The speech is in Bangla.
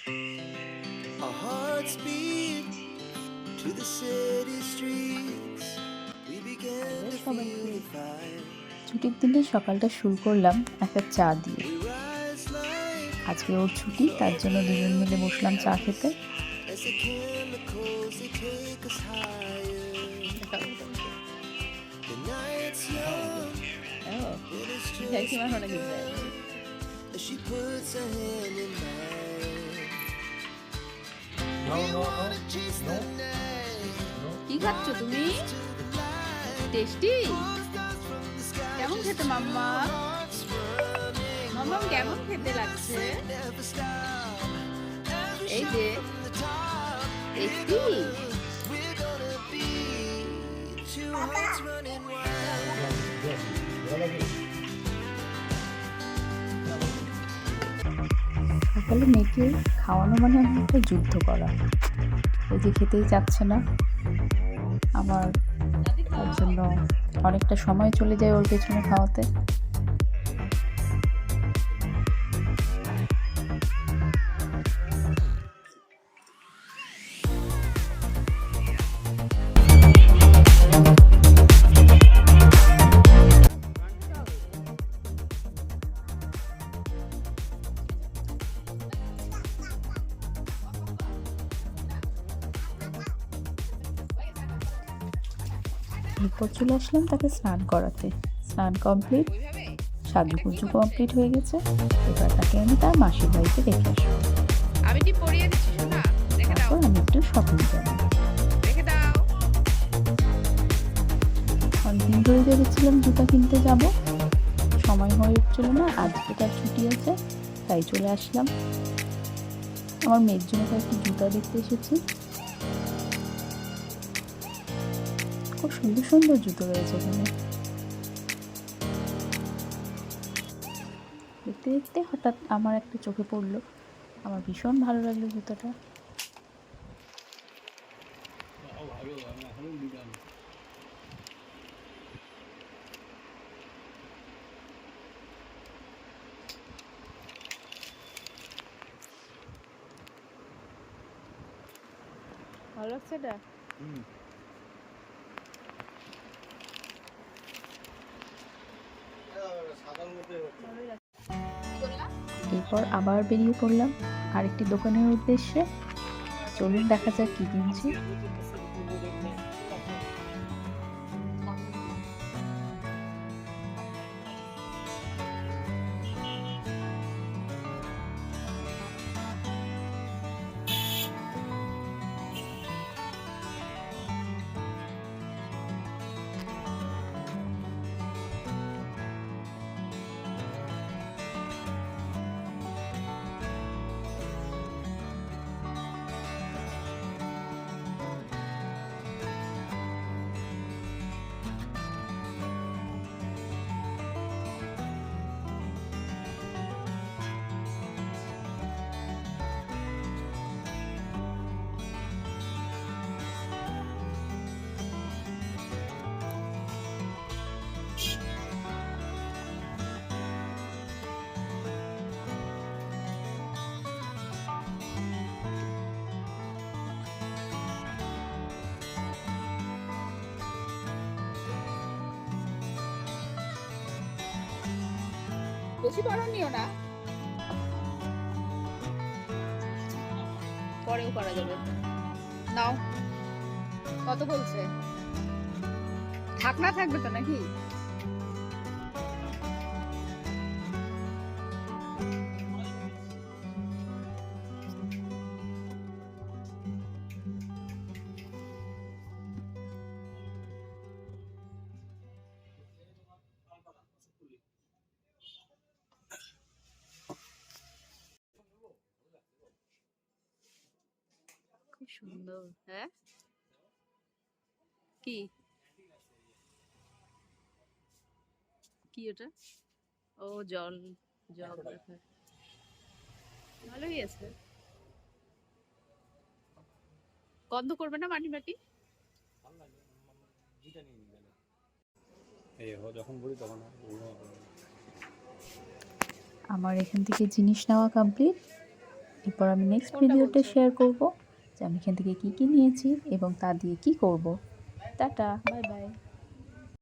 Our hearts beat to the city streets. We began to feel the fire. ছুটির দিনে সকালটা শুরু করলাম একটা চা দিয়ে। We rise like আজকে ওর ছুটি, তার জন্য দুজন মিলে বসলাম চা খেতে। as the chemicals they take us higher. The night's young and it's just as she puts her hand in mine. We wanna chase the night. কি খাচ্ছ তুমি? টেস্টি? কেমন খেতে মাম্মা? মাম্মা কেমন খেতে লাগছে? এই যে tasty? We're gonna be two hearts running wild. সকালে মেয়েকে খাওয়ানো মানে একটা যুদ্ধ করা। এই যে খেতেই চাচ্ছে না, আমার তার জন্য অনেকটা সময় চলে যায় ওর পেছনে খাওয়াতে। এরপর চলে আসলাম তাকে স্নান করাতে। স্নান কমপ্লিট, সাজুগুজু কমপ্লিট হয়ে গেছে। এবার তাকে আমি তার মাসির বাড়িতে রেখে আসবো। আমি টিপ পরিয়ে দিচ্ছি শোনা। রেখে দাও। তারপর আমি একটু শপিং যাবো। রেখে দাও। অনেকদিন ধরে ভেবেছিলাম জুতা কিনতে যাব, সময় হয়ে উঠছিল না। আজকে তার ছুটি আছে, তাই চলে আসলাম। আমার মেয়ের জন্য কয়েকটি জুতা দেখতে এসেছি। খুব সুন্দর সুন্দর জুতো রয়েছে এখানে। দেখতে দেখতে হঠাৎ আমার একটা চোখে পড়লো, আমার ভীষণ ভালো লাগলো জুতোটা। ভালো লাগছে এটা? এরপর আবার বেরিয়ে পড়লাম আরেকটি দোকানের উদ্দেশ্যে। চলুন দেখা যাক কি কিনছি। বেশি বড় নিও না, পরেও করা যাবে। নাও, কত বলছে? ঢাকনা থাকবে তো নাকি? খুব সুন্দর। হ্যাঁ, কি কি ওটা? ও জল, জল রাখার। ভালোই আছে। গন্ধ করবে না মাটি মাটি? আমার এখান থেকে জিনিস নেওয়া কমপ্লিট। এরপর আমি নেক্সট কোনটা ভিডিওতে বলছো? শেয়ার করব যে আমি এখান থেকে কী কী নিয়েছি এবং তা দিয়ে কী করব। Tata, bye bye.